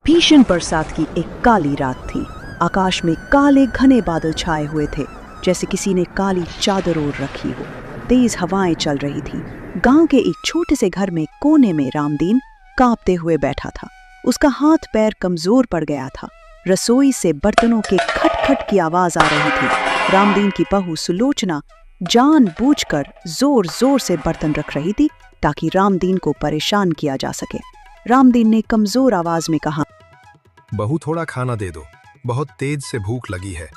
भीषण बरसात की एक काली रात थी। आकाश में काले घने बादल छाए हुए थे, जैसे किसी ने काली चादर ओढ़ रखी हो। तेज हवाएं चल रही थी। गांव के एक छोटे से घर में कोने में रामदीन कांपते हुए बैठा था। उसका हाथ पैर कमजोर पड़ गया था। रसोई से बर्तनों के खटखट की आवाज आ रही थी। रामदीन की बहू सुलोचना जानबूझकर जोर जोर से बर्तन रख रही थी ताकि रामदीन को परेशान किया जा सके। रामदीन ने कमजोर आवाज में कहा, बहू थोड़ा खाना दे दो, बहुत तेज से भूख लगी है।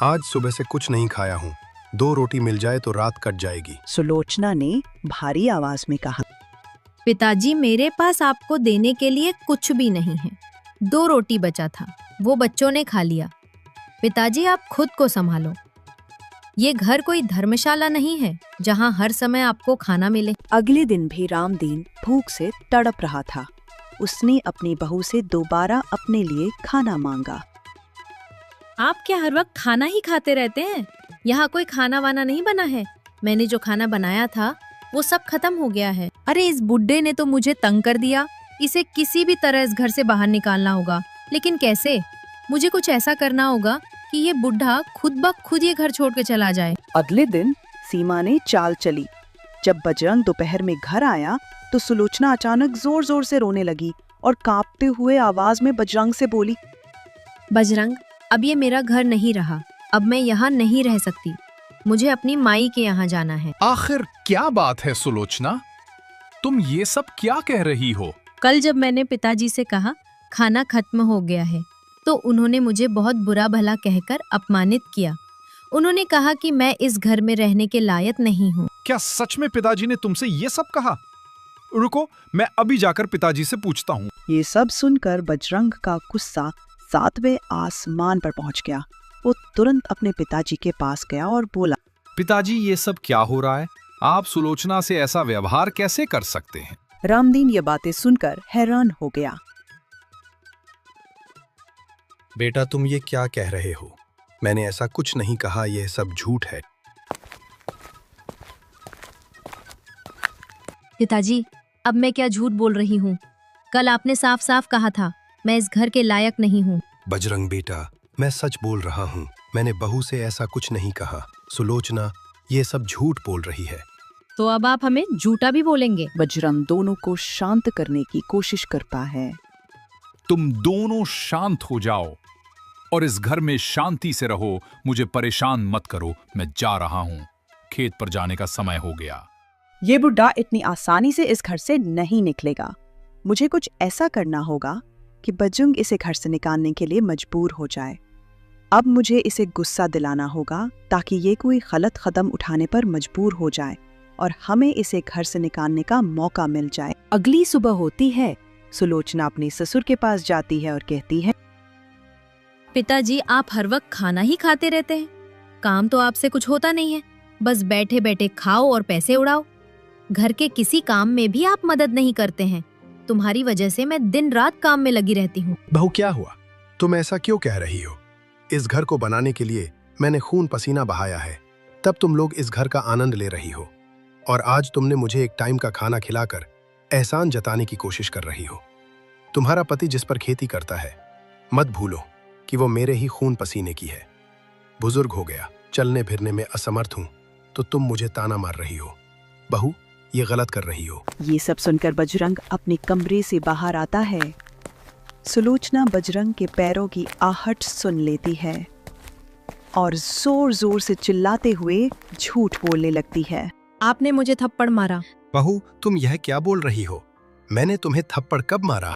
आज सुबह से कुछ नहीं खाया हूँ। 2 रोटी मिल जाए तो रात कट जाएगी। सुलोचना ने भारी आवाज में कहा, पिताजी मेरे पास आपको देने के लिए कुछ भी नहीं है। 2 रोटी बचा था, वो बच्चों ने खा लिया। पिताजी आप खुद को संभालो। ये घर कोई धर्मशाला नहीं है जहाँ हर समय आपको खाना मिले। अगले दिन भी रामदीन भूख से तड़प रहा था। उसने अपनी बहू से दोबारा अपने लिए खाना मांगा। आप क्या हर वक्त खाना ही खाते रहते हैं? यहाँ कोई खाना वाना नहीं बना है। मैंने जो खाना बनाया था वो सब खत्म हो गया है। अरे इस बुड्ढे ने तो मुझे तंग कर दिया। इसे किसी भी तरह इस घर से बाहर निकालना होगा, लेकिन कैसे? मुझे कुछ ऐसा करना होगा कि ये बुढ़ा खुद ब खुद ये घर छोड़ के चला जाए। अगले दिन सीमा ने चाल चली। जब बजरंग दोपहर में घर आया तो सुलोचना अचानक जोर जोर से रोने लगी और कांपते हुए आवाज में बजरंग से बोली, बजरंग, अब ये मेरा घर नहीं रहा। अब मैं यहाँ नहीं रह सकती। मुझे अपनी माई के यहाँ जाना है। आखिर क्या बात है सुलोचना? तुम ये सब क्या कह रही हो? कल जब मैंने पिताजी से कहा खाना खत्म हो गया है तो उन्होंने मुझे बहुत बुरा भला कहकर अपमानित किया। उन्होंने कहा कि मैं इस घर में रहने के लायक नहीं हूँ। क्या सच में पिताजी ने तुमसे ये सब कहा? रुको, मैं अभी जाकर पिताजी से पूछता हूँ। ये सब सुनकर बजरंग का गुस्सा 7वें आसमान पर पहुंच गया। वो तुरंत अपने पिताजी के पास गया और बोला, पिताजी ये सब क्या हो रहा है? आप सुलोचना से ऐसा व्यवहार कैसे कर सकते हैं? रामदीन ये बातें सुनकर हैरान हो गया। बेटा, तुम ये क्या कह रहे हो? मैंने ऐसा कुछ नहीं कहा, यह सब झूठ है। पिताजी, अब मैं क्या झूठ बोल रही हूँ? कल आपने साफ साफ कहा था मैं इस घर के लायक नहीं हूँ। बजरंग बेटा, मैं सच बोल रहा हूँ। मैंने बहू से ऐसा कुछ नहीं कहा। सुलोचना ये सब झूठ बोल रही है। तो अब आप हमें झूठा भी बोलेंगे? बजरंग दोनों को शांत करने की कोशिश करता है। तुम दोनों शांत हो जाओ और इस घर में शांति से रहो। मुझे परेशान मत करो। मैं जा रहा हूँ। खेत पर जाने का समय हो गया। ये बुढ़ा इतनी आसानी से इस घर से नहीं निकलेगा। मुझे कुछ ऐसा करना होगा कि बजरंग इसे घर से निकालने के लिए मजबूर हो जाए। अब मुझे इसे गुस्सा दिलाना होगा ताकि ये कोई गलत कदम उठाने पर मजबूर हो जाए और हमें इसे घर से निकालने का मौका मिल जाए। अगली सुबह होती है। सुलोचना अपने ससुर के पास जाती है और कहती है, पिताजी आप हर वक्त खाना ही खाते रहते हैं। काम तो आपसे कुछ होता नहीं है। बस बैठे बैठे खाओ और पैसे उड़ाओ। घर के किसी काम में भी आप मदद नहीं करते हैं। तुम्हारी वजह से मैं दिन रात काम में लगी रहती हूँ। बहू क्या हुआ? तुम ऐसा क्यों कह रही हो? इस घर को बनाने के लिए मैंने खून पसीना बहाया है। तब तुम लोग इस घर का आनंद ले रही हो और आज तुमने मुझे एक टाइम का खाना खिलाकर एहसान जताने की कोशिश कर रही हो। तुम्हारा पति जिस पर खेती करता है, मत भूलो कि वो मेरे ही खून पसीने की है। बुजुर्ग हो गया, चलने फिरने में असमर्थ हूँ, तो तुम मुझे ताना मार रही हो। बहू, ये गलत कर रही हो। ये सब सुनकर बजरंग अपने कमरे से बाहर आता है। सुलोचना बजरंग के पैरों की आहट सुन लेती है और जोर जोर से चिल्लाते हुए झूठ बोलने लगती है। आपने मुझे थप्पड़ मारा। बहू, तुम यह क्या बोल रही हो? मैंने तुम्हें थप्पड़ कब मारा?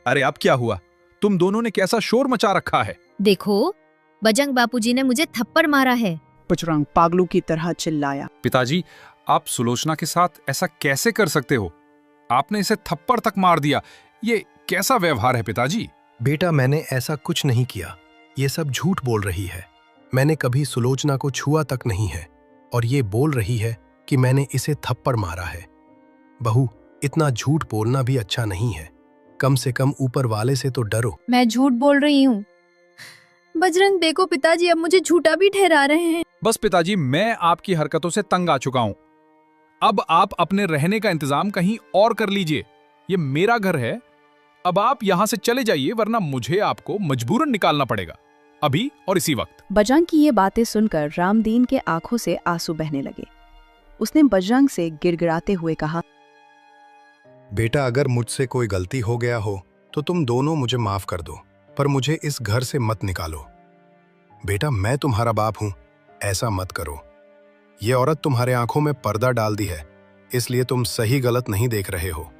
अरे अब क्या हुआ? तुम दोनों ने कैसा शोर मचा रखा है? देखो, बजरंग बापूजी ने मुझे थप्पड़ मारा है। बजरंग पागलों की तरह चिल्लाया। पिताजी, आप सुलोचना के साथ ऐसा कैसे कर सकते हो? आपने इसे थप्पड़ तक मार दिया। ये कैसा व्यवहार है पिताजी? बेटा, मैंने ऐसा कुछ नहीं किया। ये सब झूठ बोल रही है। मैंने कभी सुलोचना को छुआ तक नहीं है और ये बोल रही है कि मैंने इसे थप्पड़ मारा है। बहू, इतना झूठ बोलना भी अच्छा नहीं है। कम से कम ऊपर वाले से तो डरो। मैं झूठ बोल रही हूँ। बजरंग देखो पिताजी अब मुझे झूठा भी ठहरा रहे हैं। बस पिताजी, मैं आपकी हरकतों से तंग आ चुका हूँ। अब आप अपने रहने का इंतजाम कहीं और कर लीजिए। ये मेरा घर है। अब आप यहाँ से चले जाइए, वरना मुझे आपको मजबूरन निकालना पड़ेगा, अभी और इसी वक्त। बजरंग की ये बातें सुनकर रामदीन के आंखों से आंसू बहने लगे। उसने बजरंग से गिड़गिड़ाते हुए कहा, बेटा, अगर मुझसे कोई गलती हो गया हो तो तुम दोनों मुझे माफ कर दो, पर मुझे इस घर से मत निकालो। बेटा, मैं तुम्हारा बाप हूं, ऐसा मत करो। ये औरत तुम्हारे आंखों में पर्दा डाल दी है, इसलिए तुम सही गलत नहीं देख रहे हो।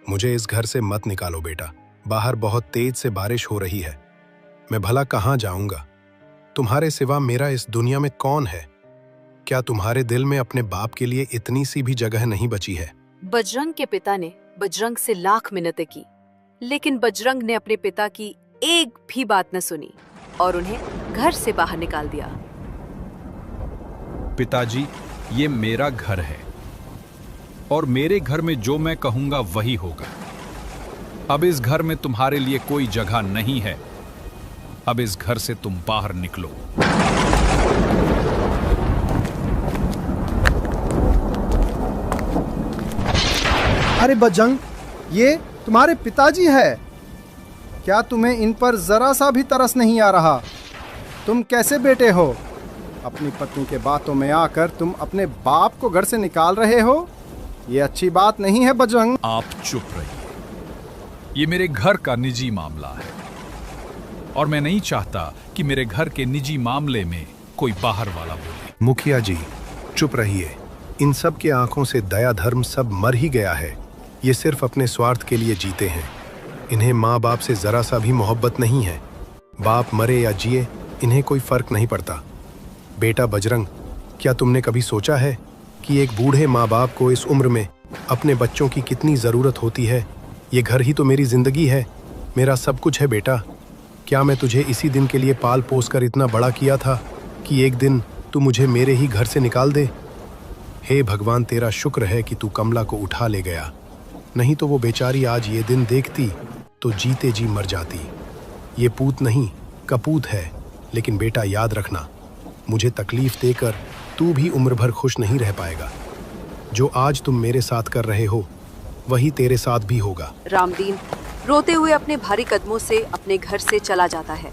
मुझे इस घर से मत निकालो बेटा। बाहर बहुत तेज से बारिश हो रही है, मैं भला कहाँ जाऊंगा? तुम्हारे सिवा मेरा इस दुनिया में कौन है? क्या तुम्हारे दिल में अपने बाप के लिए इतनी सी भी जगह नहीं बची है? बजरंग के पिता ने बजरंग से लाख मिन्नतें की, लेकिन बजरंग ने अपने पिता की एक भी बात न सुनी और उन्हें घर से बाहर निकाल दिया। पिताजी, ये मेरा घर है और मेरे घर में जो मैं कहूंगा वही होगा। अब इस घर में तुम्हारे लिए कोई जगह नहीं है। अब इस घर से तुम बाहर निकलो। अरे बजरंग, ये तुम्हारे पिताजी है क्या? तुम्हें इन पर जरा सा भी तरस नहीं आ रहा? तुम कैसे बेटे हो? अपनी पत्नी के बातों में आकर तुम अपने बाप को घर से निकाल रहे हो। ये अच्छी बात नहीं है बजरंग। आप चुप रहिए, ये मेरे घर का निजी मामला है और मैं नहीं चाहता कि मेरे घर के निजी मामले में कोई बाहर वाला बोले। मुखिया जी, चुप रहिए। इन सब के आंखों से दया धर्म सब मर ही गया है। ये सिर्फ अपने स्वार्थ के लिए जीते हैं। इन्हें माँ बाप से जरा सा भी मोहब्बत नहीं है। बाप मरे या जिए, इन्हें कोई फर्क नहीं पड़ता। बेटा बजरंग, क्या तुमने कभी सोचा है कि एक बूढ़े माँ बाप को इस उम्र में अपने बच्चों की कितनी ज़रूरत होती है? ये घर ही तो मेरी ज़िंदगी है, मेरा सब कुछ है। बेटा, क्या मैं तुझे इसी दिन के लिए पाल पोस कर इतना बड़ा किया था कि एक दिन तू मुझे मेरे ही घर से निकाल दे? हे भगवान, तेरा शुक्र है कि तू कमला को उठा ले गया, नहीं तो वो बेचारी आज ये दिन देखती तो जीते जी मर जाती। ये पूत नहीं, कपूत है। लेकिन बेटा याद रखना, मुझे तकलीफ देकर तू भी उम्र भर खुश नहीं रह पाएगा। जो आज तुम मेरे साथ कर रहे हो वही तेरे साथ भी होगा। रामदीन रोते हुए अपने भारी कदमों से अपने घर से चला जाता है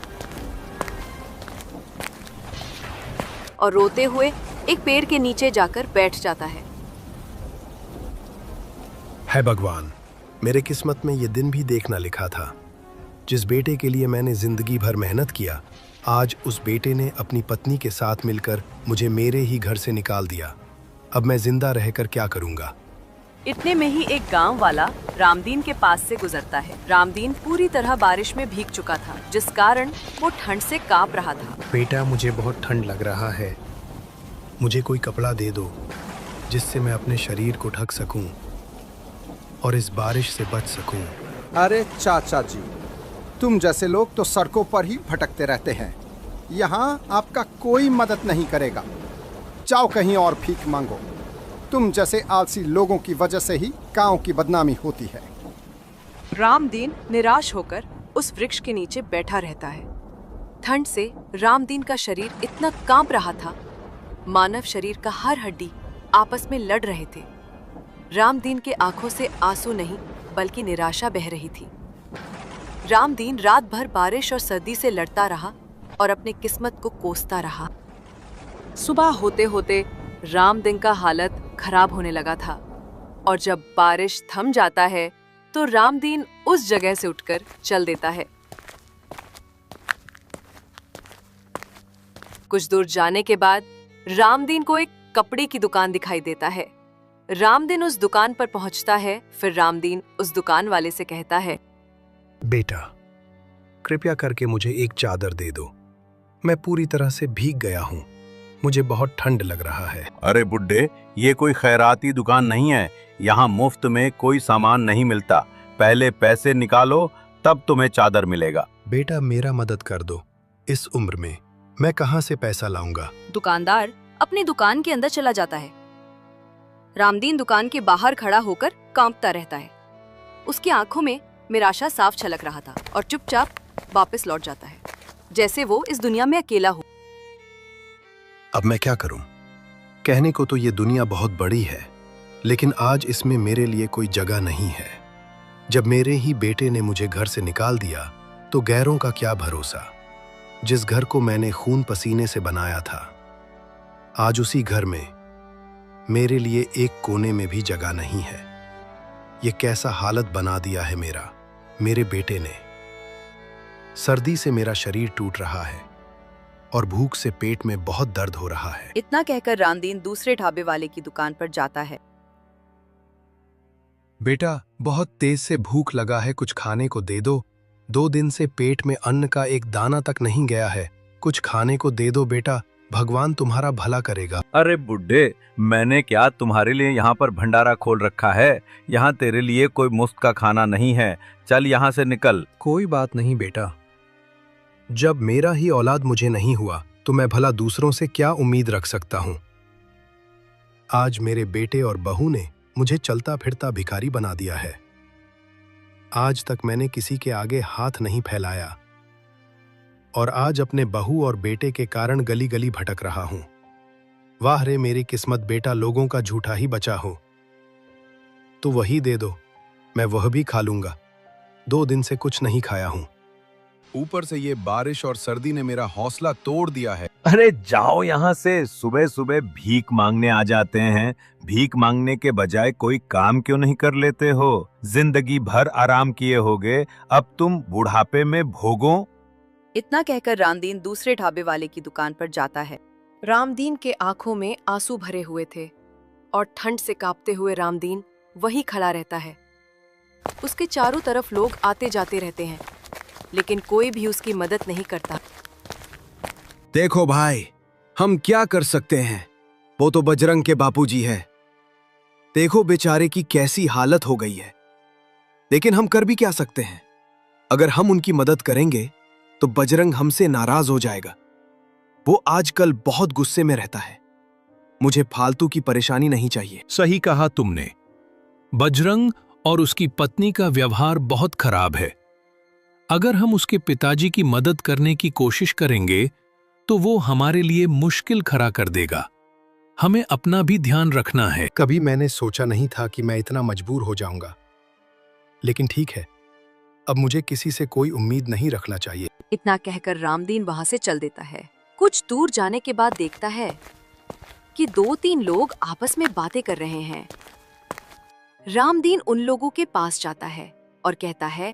और रोते हुए एक पेड़ के नीचे जाकर बैठ जाता है। है भगवान, मेरे किस्मत में ये दिन भी देखना लिखा था। जिस बेटे के लिए मैंने जिंदगी भर मेहनत किया, आज उस बेटे ने अपनी पत्नी के साथ मिलकर मुझे मेरे ही घर से निकाल दिया। अब मैं जिंदा रहकर क्या करूंगा? इतने में ही एक गांव वाला रामदीन के पास से गुजरता है। रामदीन पूरी तरह बारिश में भीग चुका था, जिस कारण वो ठंड से कांप रहा था। बेटा, मुझे बहुत ठंड लग रहा है, मुझे कोई कपड़ा दे दो जिससे मैं अपने शरीर को ढक सकूं और इस बारिश से बच सकूं। अरे चाचा जी, तुम जैसे लोग तो सड़कों पर ही भटकते रहते हैं। यहाँ आपका कोई मदद नहीं करेगा। जाओ कहीं और भीख मांगो। तुम जैसे आलसी लोगों की वजह से ही गांव की बदनामी होती है। रामदीन निराश होकर उस वृक्ष के नीचे बैठा रहता है। ठंड से रामदीन का शरीर इतना कांप रहा था, मानव शरीर का हर हड्डी आपस में लड़ रहे थे। रामदीन के आंखों से आंसू नहीं बल्कि निराशा बह रही थी। रामदीन रात भर बारिश और सर्दी से लड़ता रहा और अपनी किस्मत को कोसता रहा। सुबह होते होते रामदीन का हालत खराब होने लगा था और जब बारिश थम जाता है तो रामदीन उस जगह से उठकर चल देता है। कुछ दूर जाने के बाद रामदीन को एक कपड़े की दुकान दिखाई देता है। रामदीन उस दुकान पर पहुंचता है। फिर रामदीन उस दुकान वाले से कहता है, बेटा, कृपया करके मुझे एक चादर दे दो। मैं पूरी तरह से भीग गया हूँ, मुझे बहुत ठंड लग रहा है। अरे बुड्ढे, ये कोई खैराती दुकान नहीं है। यहाँ मुफ्त में कोई सामान नहीं मिलता। पहले पैसे निकालो, तब तुम्हें चादर मिलेगा। बेटा, मेरा मदद कर दो। इस उम्र में मैं कहाँ से पैसा लाऊंगा? दुकानदार अपनी दुकान के अंदर चला जाता है। रामदीन दुकान के बाहर खड़ा होकर कांपता रहता है। उसकी आंखों में निराशा साफ छलक रहा था और चुपचाप वापस लौट जाता है, जैसे वो इस दुनिया में अकेला हो। अब मैं क्या करूं? कहने को तो ये दुनिया बहुत बड़ी है, लेकिन आज इसमें मेरे लिए कोई जगह नहीं है। जब मेरे ही बेटे ने मुझे घर से निकाल दिया तो गैरों का क्या भरोसा। जिस घर को मैंने खून पसीने से बनाया था, आज उसी घर में मेरे लिए एक कोने में भी जगह नहीं है। ये कैसा हालत बना दिया है मेरे बेटे ने। सर्दी से मेरा शरीर टूट रहा है और भूख से पेट में बहुत दर्द हो रहा है। इतना कहकर रामदीन दूसरे ढाबे वाले की दुकान पर जाता है। बेटा, बहुत तेज से भूख लगा है, कुछ खाने को दे दो। 2 दिन से पेट में अन्न का एक दाना तक नहीं गया है, कुछ खाने को दे दो बेटा, भगवान तुम्हारा भला करेगा। अरे बुड्ढे, मैंने क्या तुम्हारे लिए यहाँ पर भंडारा खोल रखा है? यहाँ तेरे लिए कोई मुफ्त का खाना नहीं है, चल यहाँ से निकल। कोई बात नहीं बेटा, जब मेरा ही औलाद मुझे नहीं हुआ तो मैं भला दूसरों से क्या उम्मीद रख सकता हूँ। आज मेरे बेटे और बहू ने मुझे चलता फिरता भिखारी बना दिया है। आज तक मैंने किसी के आगे हाथ नहीं फैलाया और आज अपने बहू और बेटे के कारण गली गली भटक रहा हूं। वाह रे मेरी किस्मत, बेटा लोगों का झूठा ही बचा हो तो वही दे दो, मैं वह भी खा लूंगा। 2 दिन से कुछ नहीं खाया हूं। ऊपर से ये बारिश और सर्दी ने मेरा हौसला तोड़ दिया है। अरे जाओ यहाँ से, सुबह सुबह भीख मांगने आ जाते हैं। भीख मांगने के बजाय कोई काम क्यों नहीं कर लेते हो? जिंदगी भर आराम किए होगे, अब तुम बुढ़ापे में भोगो। इतना कहकर रामदीन दूसरे ढाबे वाले की दुकान पर जाता है। रामदीन के आंखों में आंसू भरे हुए थे और ठंड से कांपते हुए रामदीन वहीं खड़ा रहता है। उसके चारों तरफ लोग आते जाते रहते हैं, लेकिन कोई भी उसकी मदद नहीं करता। देखो भाई, हम क्या कर सकते हैं? वो तो बजरंग के बापूजी है। देखो बेचारे की कैसी हालत हो गई है, लेकिन हम कर भी क्या सकते हैं? अगर हम उनकी मदद करेंगे तो बजरंग हमसे नाराज हो जाएगा। वो आजकल बहुत गुस्से में रहता है। मुझे फालतू की परेशानी नहीं चाहिए। सही कहा तुमने। बजरंग और उसकी पत्नी का व्यवहार बहुत खराब है। अगर हम उसके पिताजी की मदद करने की कोशिश करेंगे तो वो हमारे लिए मुश्किल खड़ा कर देगा। हमें अपना भी ध्यान रखना है। कभी मैंने सोचा नहीं था कि मैं इतना मजबूर हो जाऊंगा, लेकिन ठीक है, अब मुझे किसी से कोई उम्मीद नहीं रखना चाहिए। इतना कहकर रामदीन वहां से चल देता है। कुछ दूर जाने के बाद देखता है कि 2-3 लोग आपस में बातें कर रहे हैं। रामदीन उन लोगों के पास जाता है और कहता है,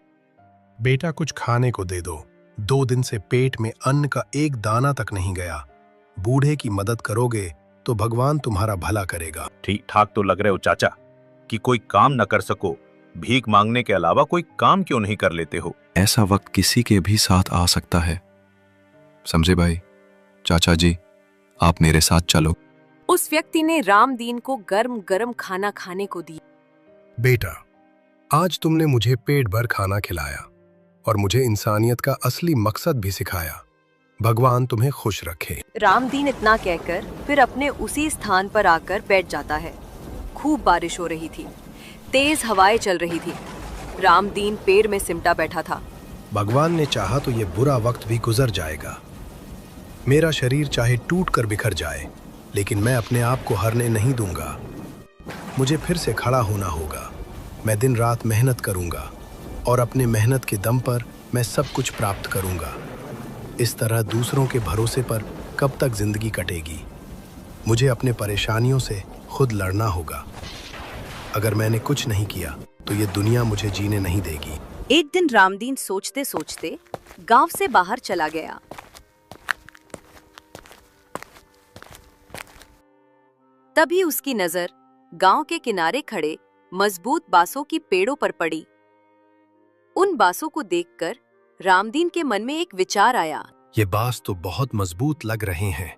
बेटा कुछ खाने को दे दो, 2 दिन से पेट में अन्न का एक दाना तक नहीं गया। बूढ़े की मदद करोगे तो भगवान तुम्हारा भला करेगा। ठीक ठाक तो लग रहे हो चाचा कि कोई काम न कर सको। भीख मांगने के अलावा कोई काम क्यों नहीं कर लेते हो? ऐसा वक्त किसी के भी साथ आ सकता है, समझे भाई? चाचा जी, आप मेरे साथ चलो। उस व्यक्ति ने रामदीन को गर्म गर्म खाना खाने को दिया। बेटा, आज तुमने मुझे पेट भर खाना खिलाया और मुझे इंसानियत का असली मकसद भी सिखाया। भगवान तुम्हें खुश रखे। रामदीन इतना कहकर फिर अपने उसी स्थान पर आकर बैठ जाता है। खूब बारिश हो रही थी, तेज हवाएं चल रही थी। रामदीन पेड़ में सिमटा बैठा था। भगवान ने चाहा तो ये बुरा वक्त भी गुजर जाएगा। मेरा शरीर चाहे टूट कर बिखर जाए, लेकिन मैं अपने आप को हारने नहीं दूंगा। मुझे फिर से खड़ा होना होगा। मैं दिन रात मेहनत करूंगा और अपने मेहनत के दम पर मैं सब कुछ प्राप्त करूंगा। इस तरह दूसरों के भरोसे पर कब तक जिंदगी कटेगी? मुझे अपने परेशानियों से खुद लड़ना होगा। अगर मैंने कुछ नहीं किया तो ये दुनिया मुझे जीने नहीं देगी। एक दिन रामदीन सोचते सोचते गांव से बाहर चला गया। तभी उसकी नजर गांव के किनारे खड़े मजबूत बांसों की पेड़ों पर पड़ी। उन बांसों को देखकर रामदीन के मन में एक विचार आया। ये बांस तो बहुत मजबूत लग रहे हैं।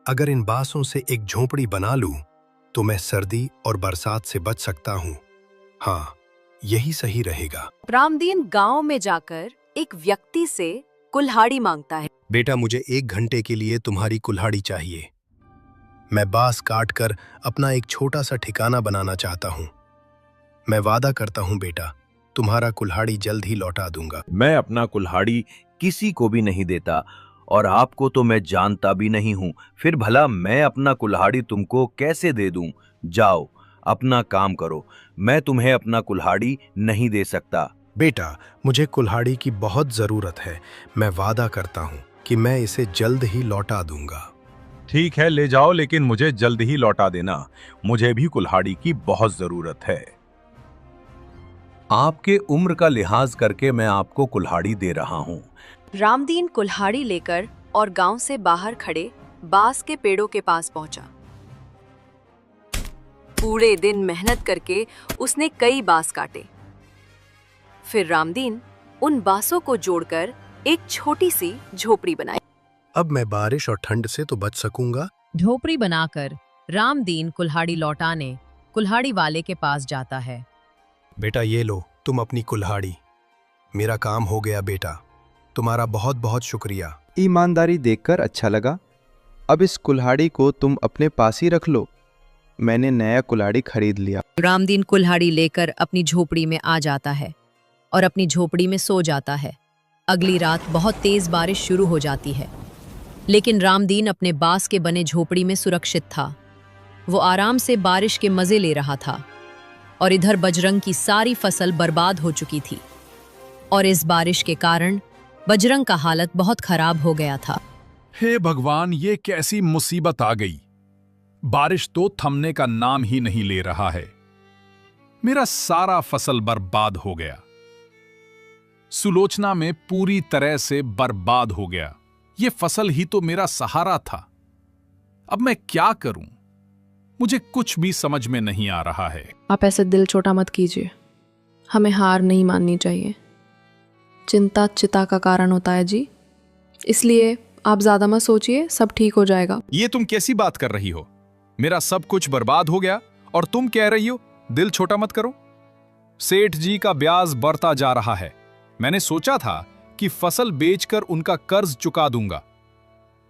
अगर इन बांसों से एक झोंपड़ी बना लूं तो मैं सर्दी और बरसात से बच सकता हूँ। हाँ, यही सही रहेगा। रामदीन गांव में जाकर एक व्यक्ति से कुल्हाड़ी मांगता है। बेटा, मुझे 1 घंटे के लिए तुम्हारी कुल्हाड़ी चाहिए। मैं बांस काटकर अपना एक छोटा सा ठिकाना बनाना चाहता हूँ। मैं वादा करता हूँ बेटा, तुम्हारा कुल्हाड़ी जल्द ही लौटा दूंगा। मैं अपना कुल्हाड़ी किसी को भी नहीं देता और आपको तो मैं जानता भी नहीं हूँ। फिर भला मैं अपना कुल्हाड़ी तुमको कैसे दे दूं? जाओ, अपना काम करो। मैं तुम्हें अपना कुल्हाड़ी नहीं दे सकता। बेटा, मुझे कुल्हाड़ी की बहुत जरूरत है। मैं वादा करता हूँ कि मैं इसे जल्द ही लौटा दूंगा। ठीक है, ले जाओ, लेकिन मुझे जल्द ही लौटा देना। मुझे भी कुल्हाड़ी की बहुत जरूरत है। आपके उम्र का लिहाज करके मैं आपको कुल्हाड़ी दे रहा हूँ। रामदीन कुल्हाड़ी लेकर और गांव से बाहर खड़े बांस के पेड़ों के पास पहुंचा। पूरे दिन मेहनत करके उसने कई बांस काटे। फिर रामदीन उन बांसों को जोड़कर एक छोटी सी झोपड़ी बनाई। अब मैं बारिश और ठंड से तो बच सकूंगा। झोपड़ी बनाकर रामदीन कुल्हाड़ी लौटाने कुल्हाड़ी वाले के पास जाता है। बेटा, ये लो तुम अपनी कुल्हाड़ी। मेरा काम हो गया बेटा, तुम्हारा बहुत बहुत शुक्रिया। ईमानदारी देखकर अच्छा लगा। अब इस कुल्हाड़ी को तुम अपने पास ही रख लो। मैंने नया कुल्हाड़ी खरीद लिया। रामदीन कुल्हाड़ी लेकर अपनी झोपड़ी में आ जाता है और अपनी झोपड़ी में सो जाता है। अगली रात बहुत तेज बारिश शुरू हो जाती है, लेकिन रामदीन अपने बांस के बने झोपड़ी में सुरक्षित था। वो आराम से बारिश के मजे ले रहा था और इधर बजरंग की सारी फसल बर्बाद हो चुकी थी और इस बारिश के कारण बजरंग का हालत बहुत खराब हो गया था। हे भगवान, ये कैसी मुसीबत आ गई। बारिश तो थमने का नाम ही नहीं ले रहा है। मेरा सारा फसल बर्बाद हो गया। सुलोचना में पूरी तरह से बर्बाद हो गया। ये फसल ही तो मेरा सहारा था। अब मैं क्या करूं? मुझे कुछ भी समझ में नहीं आ रहा है। आप ऐसे दिल छोटा मत कीजिए। हमें हार नहीं माननी चाहिए। चिंता चिता का कारण होता है जी, इसलिए आप ज्यादा मत सोचिए, सब ठीक हो जाएगा। ये तुम कैसी बात कर रही हो? मेरा सब कुछ बर्बाद हो गया और तुम कह रही हो दिल छोटा मत करो। सेठ जी का ब्याज बढ़ता जा रहा है। मैंने सोचा था कि फसल बेचकर उनका कर्ज चुका दूंगा,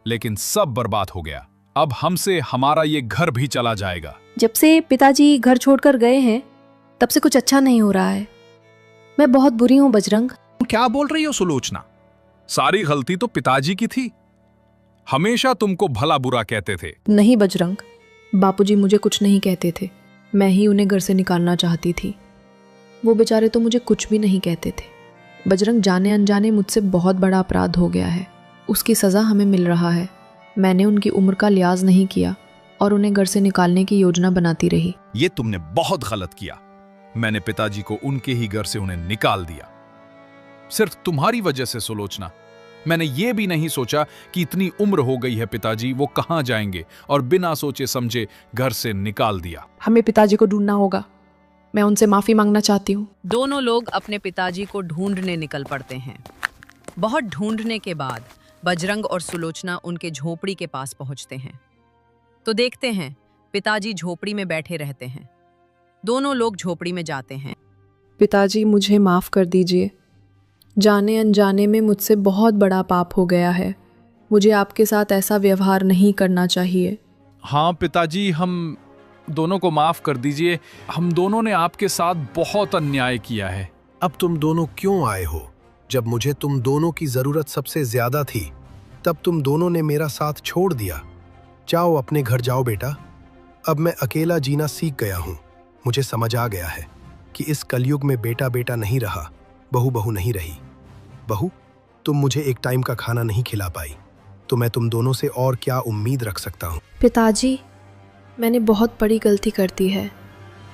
लेकिन सब बर्बाद हो गया। अब हमसे हमारा ये घर भी चला जाएगा। जब से पिताजी घर छोड़कर गए हैं तब से कुछ अच्छा नहीं हो रहा है। मैं बहुत बुरी हूं बजरंग। तुम क्या बोल रही हो सुलोचना? सारी गलती तो पिताजी की थी। हमेशा तुमको भला बुरा कहते थे। नहीं बजरंग, बापूजी मुझे कुछ नहीं कहते थे। मैं ही उन्हें घर से निकालना चाहती थी। वो बेचारे तो मुझे कुछ भी नहीं कहते थे। बजरंग, जाने अनजाने मुझसे बहुत बड़ा अपराध हो गया है। उसकी सज़ा हमें मिल रहा है। मैंने उनकी उम्र का लिहाज नहीं किया और उन्हें घर से निकालने की योजना बनाती रही। ये तुमने बहुत गलत किया। मैंने पिताजी को उनके ही घर से उन्हें निकाल दिया, सिर्फ तुम्हारी वजह से सुलोचना। मैंने ये भी नहीं सोचा कि इतनी उम्र हो गई है पिताजी, वो कहाँ जाएंगे, और बिना सोचे समझे घर से निकाल दिया। हमें पिताजी को ढूंढना होगा। मैं उनसे माफी मांगना चाहती हूँ। दोनों लोग अपने पिताजी को ढूंढने निकल पड़ते हैं। बहुत ढूंढने के बाद बजरंग और सुलोचना उनके झोपड़ी के पास पहुंचते हैं तो देखते हैं पिताजी झोपड़ी में बैठे रहते हैं। दोनों लोग झोपड़ी में जाते हैं। पिताजी, मुझे माफ कर दीजिए। जाने अनजाने में मुझसे बहुत बड़ा पाप हो गया है। मुझे आपके साथ ऐसा व्यवहार नहीं करना चाहिए। हाँ पिताजी, हम दोनों को माफ कर दीजिए। हम दोनों ने आपके साथ बहुत अन्याय किया है। अब तुम दोनों क्यों आए हो? जब मुझे तुम दोनों की जरूरत सबसे ज्यादा थी, तब तुम दोनों ने मेरा साथ छोड़ दिया। जाओ, अपने घर जाओ बेटा। अब मैं अकेला जीना सीख गया हूँ। मुझे समझ आ गया है कि इस कलयुग में बेटा बेटा नहीं रहा, बहू बहू नहीं रही। बहू, तुम मुझे एक टाइम का खाना नहीं खिला पाई, तो मैं तुम दोनों से और क्या उम्मीद रख सकता हूँ? पिताजी, मैंने बहुत बड़ी गलती कर दी है।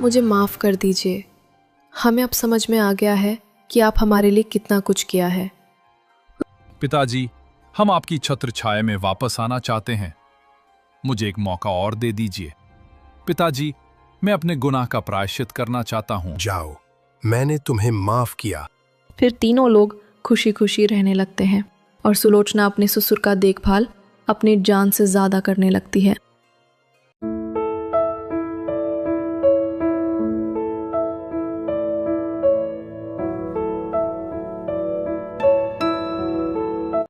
मुझे माफ़ कर दीजिए। हमें अब समझ में आ गया है कि आप हमारे लिए कितना कुछ किया है। पिताजी, हम आपकी छत्र छाया में वापस आना चाहते हैं। मुझे एक मौका और दे दीजिए। पिताजी, मैं अपने गुनाह का प्रायश्चित करना चाहता हूँ। जाओ, मैंने तुम्हें माफ किया। फिर तीनों लोग खुशी खुशी रहने लगते हैं और सुलोचना अपने ससुर का देखभाल अपनी जान से ज़्यादा करने लगती है।